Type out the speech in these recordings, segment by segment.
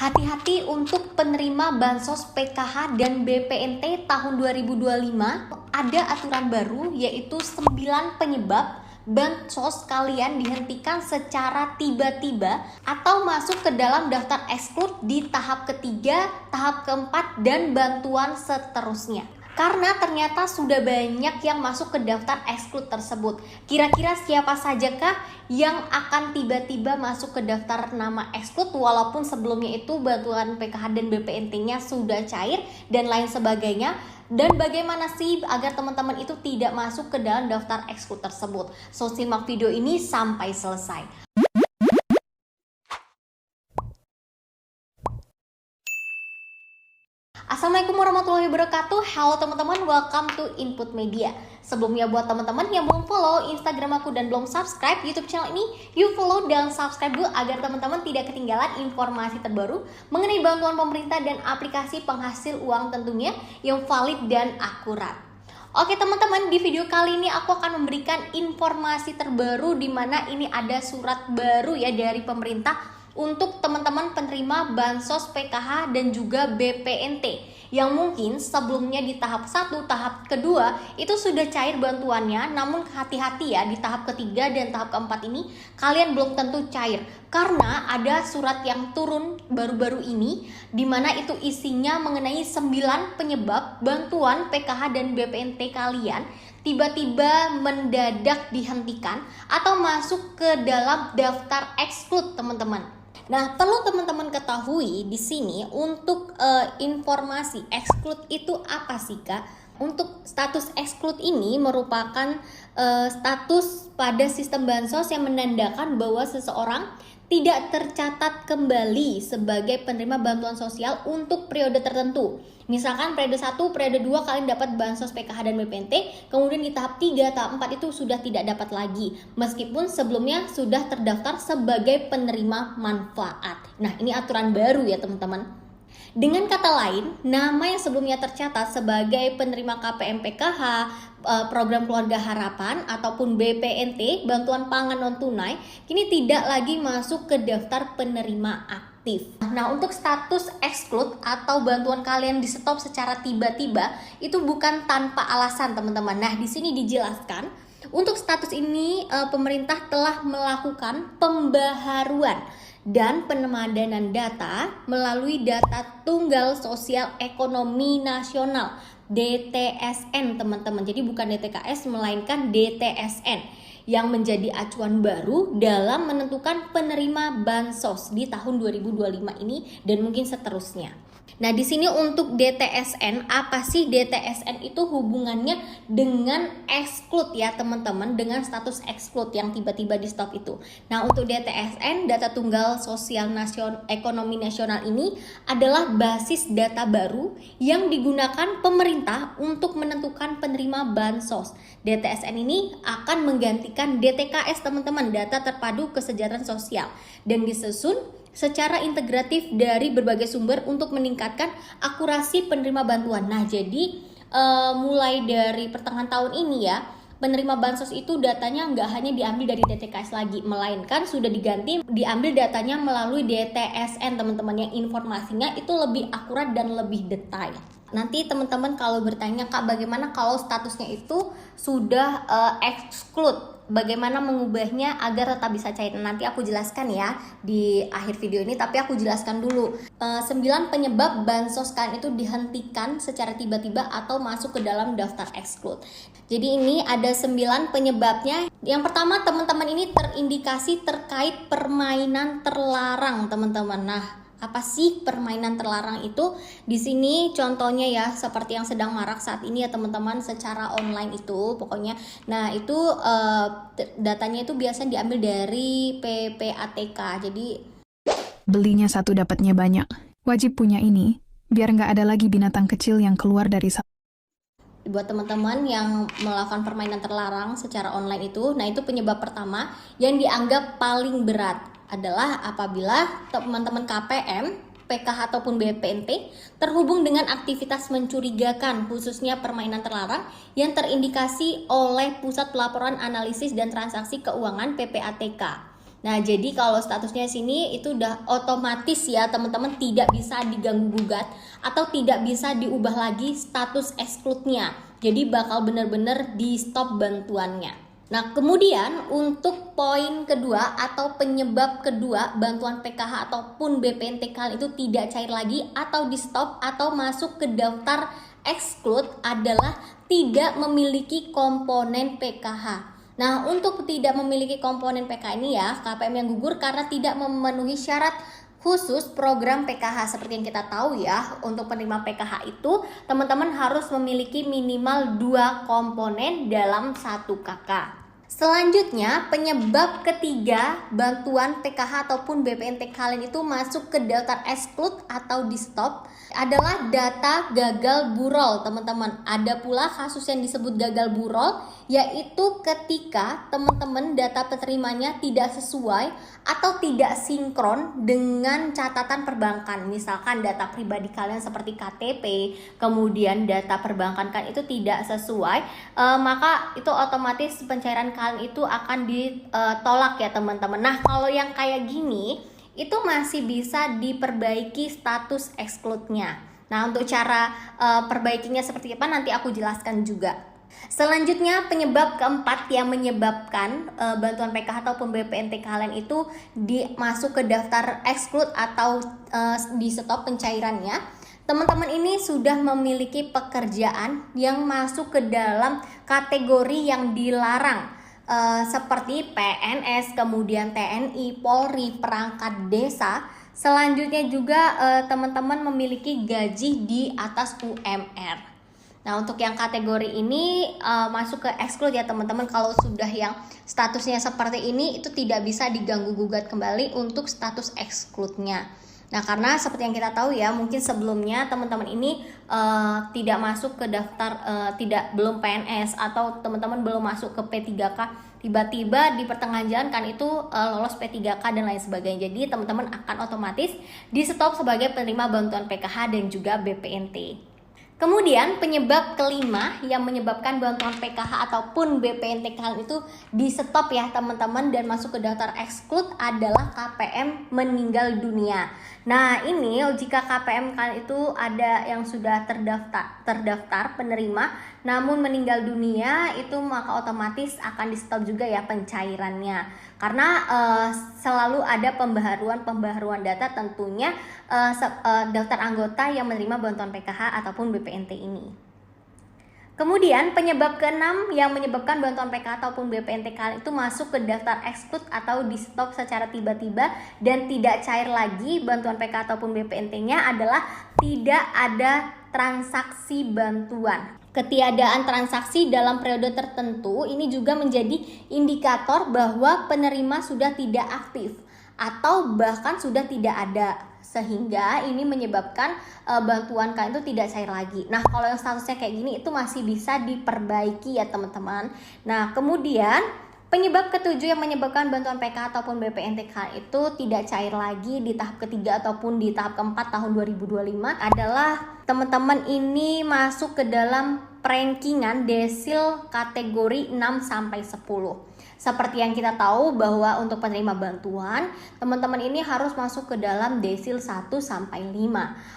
Hati-hati untuk penerima Bansos PKH dan BPNT tahun 2025. Ada aturan baru yaitu 9 penyebab Bansos kalian dihentikan secara tiba-tiba atau masuk ke dalam daftar eksklud di tahap ketiga, tahap keempat, dan bantuan seterusnya. Karena ternyata sudah banyak yang masuk ke daftar eksklud tersebut. Kira-kira siapa sajakah yang akan tiba-tiba masuk ke daftar nama eksklud walaupun sebelumnya itu bantuan PKH dan BPNT-nya sudah cair dan lain sebagainya? Dan bagaimana sih agar teman-teman itu tidak masuk ke dalam daftar eksklud tersebut? So, simak video ini sampai selesai. Assalamualaikum warahmatullahi wabarakatuh. Halo teman-teman, welcome to Input Media. Sebelumnya buat teman-teman yang belum follow Instagram aku dan belum subscribe YouTube channel ini, yuk follow dan subscribe dulu agar teman-teman tidak ketinggalan informasi terbaru mengenai bantuan pemerintah dan aplikasi penghasil uang tentunya yang valid dan akurat. Oke teman-teman, di video kali ini aku akan memberikan informasi terbaru di mana ini ada surat baru ya dari pemerintah untuk teman-teman penerima Bansos PKH dan juga BPNT yang mungkin sebelumnya di tahap 1, tahap kedua itu sudah cair bantuannya, namun hati-hati ya, di tahap ketiga dan tahap keempat ini kalian belum tentu cair karena ada surat yang turun baru-baru ini di mana itu isinya mengenai 9 penyebab bantuan PKH dan BPNT kalian tiba-tiba mendadak dihentikan atau masuk ke dalam daftar eksklud teman-teman. Nah, perlu teman-teman ketahui di sini untuk informasi eksklud itu apa sih Kak? Untuk status eksklud ini merupakan status pada sistem bansos yang menandakan bahwa seseorang tidak tercatat kembali sebagai penerima bantuan sosial untuk periode tertentu. Misalkan periode 1, periode 2 kalian dapat Bansos PKH dan BPNT, kemudian di tahap 3, tahap 4 itu sudah tidak dapat lagi. Meskipun sebelumnya sudah terdaftar sebagai penerima manfaat. Nah, ini aturan baru ya teman-teman. Dengan kata lain, nama yang sebelumnya tercatat sebagai penerima KPM PKH, program keluarga harapan ataupun BPNT, bantuan pangan non tunai, kini tidak lagi masuk ke daftar penerima aktif. Nah, untuk status eksklud atau bantuan kalian di stop secara tiba-tiba itu bukan tanpa alasan, teman-teman. Nah, di sini dijelaskan untuk status ini pemerintah telah melakukan pembaharuan dan peneladanan data melalui data tunggal sosial ekonomi nasional DTSN teman-teman. Jadi bukan DTKS melainkan DTSN yang menjadi acuan baru dalam menentukan penerima bansos di tahun 2025 ini dan mungkin seterusnya. Nah, di sini untuk DTSN, apa sih DTSN itu hubungannya dengan eksklud ya teman-teman, dengan status eksklud yang tiba-tiba di stop itu. Nah, untuk DTSN, data tunggal sosial ekonomi nasional ini adalah basis data baru yang digunakan pemerintah untuk menentukan penerima bansos. DTSN ini akan menggantikan DTKS teman-teman, data terpadu kesejahteraan sosial, dan disusun secara integratif dari berbagai sumber untuk meningkatkan akurasi penerima bantuan. Nah, jadi mulai dari pertengahan tahun ini ya, penerima bansos itu datanya nggak hanya diambil dari DTKS lagi, melainkan sudah diganti diambil datanya melalui DTSN teman-teman, yang informasinya itu lebih akurat dan lebih detail. Nanti teman-teman kalau bertanya, Kak bagaimana kalau statusnya itu sudah eksklud, bagaimana mengubahnya agar tetap bisa cair? Nanti aku jelaskan ya di akhir video ini, tapi aku jelaskan dulu 9 penyebab bansos kalian itu dihentikan secara tiba-tiba atau masuk ke dalam daftar eksklud. Jadi ini ada 9 penyebabnya. Yang pertama teman-teman, ini terindikasi terkait permainan terlarang teman-teman. Nah, apa sih permainan terlarang itu? Di sini contohnya ya seperti yang sedang marak saat ini ya teman-teman, secara online itu pokoknya. Nah, itu datanya itu biasa diambil dari PPATK. Jadi belinya satu dapatnya banyak. Wajib punya ini biar nggak ada lagi binatang kecil yang keluar dari buat teman-teman yang melakukan permainan terlarang secara online itu, nah itu penyebab pertama yang dianggap paling berat adalah apabila teman-teman KPM, PKH ataupun BPNT terhubung dengan aktivitas mencurigakan, khususnya permainan terlarang yang terindikasi oleh Pusat Pelaporan Analisis dan Transaksi Keuangan PPATK. Nah, jadi kalau statusnya sini itu udah otomatis ya teman-teman, tidak bisa diganggu gugat atau tidak bisa diubah lagi status exclude-nya. Jadi bakal benar-benar di stop bantuannya. Nah, kemudian untuk poin kedua atau penyebab kedua bantuan PKH ataupun BPNT kalian itu tidak cair lagi atau di stop atau masuk ke daftar exclude adalah tidak memiliki komponen PKH. Nah, untuk tidak memiliki komponen PKH ini ya, KPM yang gugur karena tidak memenuhi syarat khusus program PKH. Seperti yang kita tahu ya, untuk penerima PKH itu teman-teman harus memiliki minimal 2 komponen dalam 1 KK. Selanjutnya, penyebab ketiga bantuan PKH ataupun BPNT kalian itu masuk ke daftar exclude atau di stop adalah data gagal burol, teman-teman. Ada pula kasus yang disebut gagal burol, yaitu ketika teman-teman data penerimanya tidak sesuai atau tidak sinkron dengan catatan perbankan. Misalkan data pribadi kalian seperti KTP, kemudian data perbankan kan itu tidak sesuai, maka itu otomatis pencairan kalian itu akan ditolak ya teman-teman. Nah, kalau yang kayak gini itu masih bisa diperbaiki status exclude-nya. Nah, untuk cara perbaikinya seperti apa nanti aku jelaskan juga. Selanjutnya, penyebab keempat yang menyebabkan bantuan PKH ataupun BPNT kalian itu masuk ke daftar exclude atau di stop pencairannya. Teman-teman ini sudah memiliki pekerjaan yang masuk ke dalam kategori yang dilarang, seperti PNS, kemudian TNI, Polri, perangkat desa. Selanjutnya juga teman-teman memiliki gaji di atas UMR. Nah, untuk yang kategori ini masuk ke exclude ya teman-teman. Kalau sudah yang statusnya seperti ini itu tidak bisa diganggu gugat kembali untuk status exclude-nya. Nah, karena seperti yang kita tahu ya, mungkin sebelumnya teman-teman ini tidak masuk ke daftar, belum PNS atau teman-teman belum masuk ke P3K, tiba-tiba di pertengahan jalan kan itu lolos P3K dan lain sebagainya. Jadi teman-teman akan otomatis di stop sebagai penerima bantuan PKH dan juga BPNT. Kemudian penyebab kelima yang menyebabkan bantuan PKH ataupun BPNT kalian itu di stop ya teman-teman dan masuk ke daftar exclude adalah KPM meninggal dunia. Nah, ini jika KPM kalian itu ada yang sudah terdaftar penerima namun meninggal dunia, itu maka otomatis akan di stop juga ya pencairannya. Karena selalu ada pembaharuan data tentunya daftar anggota yang menerima bantuan PKH ataupun BPNT ini. Kemudian penyebab keenam yang menyebabkan bantuan PKH ataupun BPNT kalian itu masuk ke daftar exclude atau di stop secara tiba-tiba dan tidak cair lagi bantuan PKH ataupun BPNT-nya adalah tidak ada transaksi bantuan. Ketiadaan transaksi dalam periode tertentu ini juga menjadi indikator bahwa penerima sudah tidak aktif atau bahkan sudah tidak ada, sehingga ini menyebabkan bantuan kalian itu tidak cair lagi. Nah, kalau yang statusnya kayak gini itu masih bisa diperbaiki ya teman-teman. Nah, kemudian penyebab ketujuh yang menyebabkan bantuan PKH ataupun BPNT itu tidak cair lagi di tahap ketiga ataupun di tahap keempat tahun 2025 adalah teman-teman ini masuk ke dalam rankingan desil kategori 6-10. Seperti yang kita tahu bahwa untuk penerima bantuan, teman-teman ini harus masuk ke dalam desil 1-5.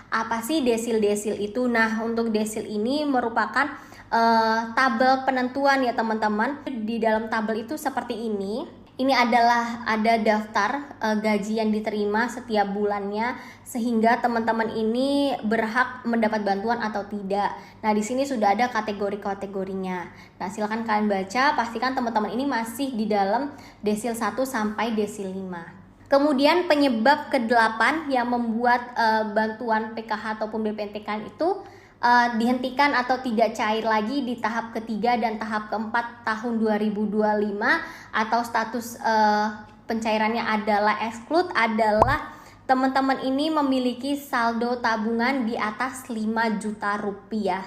Apa sih desil-desil itu? Nah, untuk desil ini merupakan tabel penentuan ya teman-teman. Di dalam tabel itu seperti ini. Ini adalah ada daftar gaji yang diterima setiap bulannya sehingga teman-teman ini berhak mendapat bantuan atau tidak. Nah, di sini sudah ada kategori-kategorinya. Nah, silakan kalian baca, pastikan teman-teman ini masih di dalam desil 1 sampai desil 5. Kemudian penyebab ke-8 yang membuat bantuan PKH ataupun BPNT kalian itu dihentikan atau tidak cair lagi di tahap ketiga dan tahap keempat tahun 2025 atau status pencairannya adalah exclude adalah teman-teman ini memiliki saldo tabungan di atas 5 juta rupiah.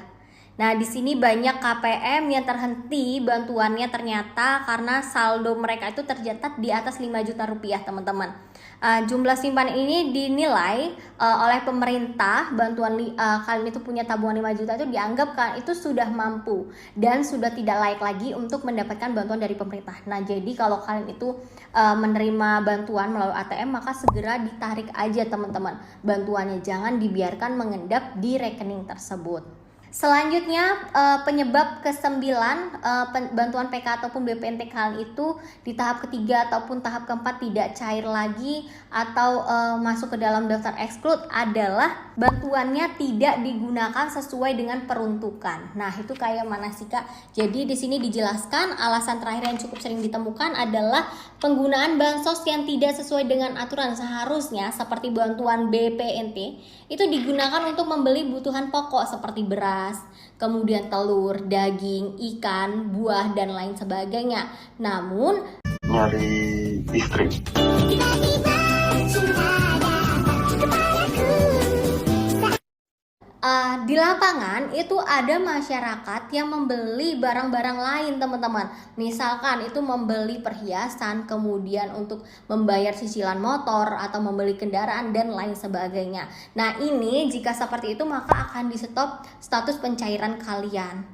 Nah, di sini banyak KPM yang terhenti bantuannya ternyata karena saldo mereka itu tercatat di atas 5 juta rupiah, teman-teman. Jumlah simpanan ini dinilai oleh pemerintah, bantuan kalian itu punya tabungan 5 juta itu dianggap kalian itu sudah mampu dan sudah tidak layak lagi untuk mendapatkan bantuan dari pemerintah. Nah, jadi kalau kalian itu menerima bantuan melalui ATM, maka segera ditarik aja teman-teman bantuannya, jangan dibiarkan mengendap di rekening tersebut. Selanjutnya penyebab ke-9 bantuan PK ataupun BPNT kalian itu di tahap ketiga ataupun tahap keempat tidak cair lagi atau masuk ke dalam daftar exclude adalah bantuannya tidak digunakan sesuai dengan peruntukan. Nah, itu kayak mana sih Kak? Jadi di sini dijelaskan alasan terakhir yang cukup sering ditemukan adalah penggunaan bansos yang tidak sesuai dengan aturan. Seharusnya seperti bantuan BPNT itu digunakan untuk membeli kebutuhan pokok seperti beras, kemudian telur, daging, ikan, buah, dan lain sebagainya. Namun, nyari istri. di lapangan itu ada masyarakat yang membeli barang-barang lain teman-teman. Misalkan itu membeli perhiasan, kemudian untuk membayar cicilan motor atau membeli kendaraan dan lain sebagainya. Nah, ini jika seperti itu maka akan di-stop status pencairan kalian.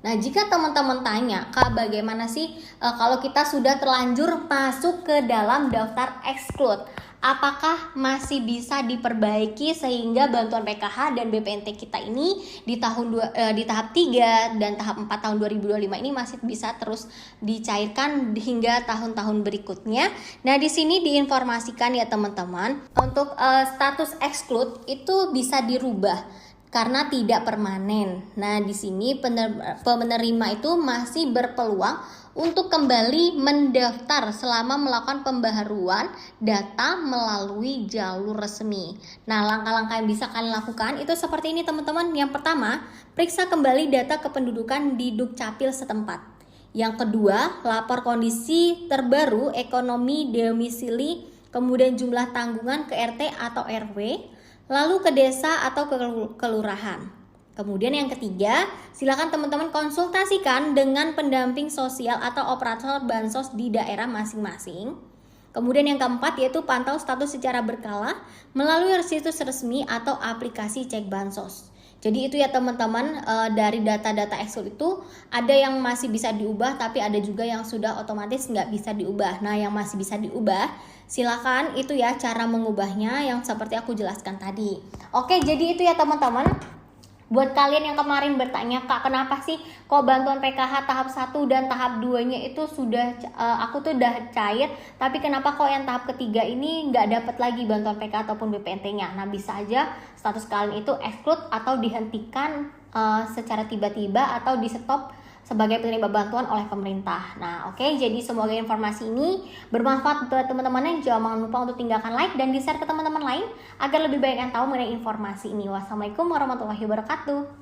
Nah, jika teman-teman tanya, Kak, bagaimana sih kalau kita sudah terlanjur masuk ke dalam daftar exclude? Apakah masih bisa diperbaiki sehingga bantuan PKH dan BPNT kita ini di tahap 3 dan tahap 4 tahun 2025 ini masih bisa terus dicairkan hingga tahun-tahun berikutnya? Nah, di sini diinformasikan ya teman-teman, untuk status exclude itu bisa dirubah karena tidak permanen. Nah, di sini penerima itu masih berpeluang untuk kembali mendaftar selama melakukan pembaharuan data melalui jalur resmi. Nah, langkah-langkah yang bisa kalian lakukan itu seperti ini teman-teman. Yang pertama, periksa kembali data kependudukan di Dukcapil setempat. Yang kedua, lapor kondisi terbaru ekonomi domisili, kemudian jumlah tanggungan ke RT atau RW, lalu ke desa atau ke kelurahan. Kemudian yang ketiga, silakan teman-teman konsultasikan dengan pendamping sosial atau operator bansos di daerah masing-masing. Kemudian yang keempat yaitu pantau status secara berkala melalui situs resmi atau aplikasi cek bansos. Jadi itu ya teman-teman, dari data-data Excel itu ada yang masih bisa diubah tapi ada juga yang sudah otomatis nggak bisa diubah. Nah, yang masih bisa diubah silakan itu ya cara mengubahnya yang seperti aku jelaskan tadi. Oke, jadi itu ya teman-teman. Buat kalian yang kemarin bertanya, Kak, kenapa sih kok bantuan PKH tahap 1 dan tahap 2-nya itu sudah aku tuh udah cair, tapi kenapa kok yang tahap ketiga ini nggak dapat lagi bantuan PKH ataupun BPNT-nya? Nah, bisa aja status kalian itu exclude atau dihentikan secara tiba-tiba atau di-stop sebagai penerima bantuan oleh pemerintah. Nah, oke, jadi semoga informasi ini bermanfaat buat teman-teman. Jangan lupa untuk tinggalkan like dan di-share ke teman-teman lain agar lebih banyak yang tahu mengenai informasi ini. Wassalamualaikum warahmatullahi wabarakatuh.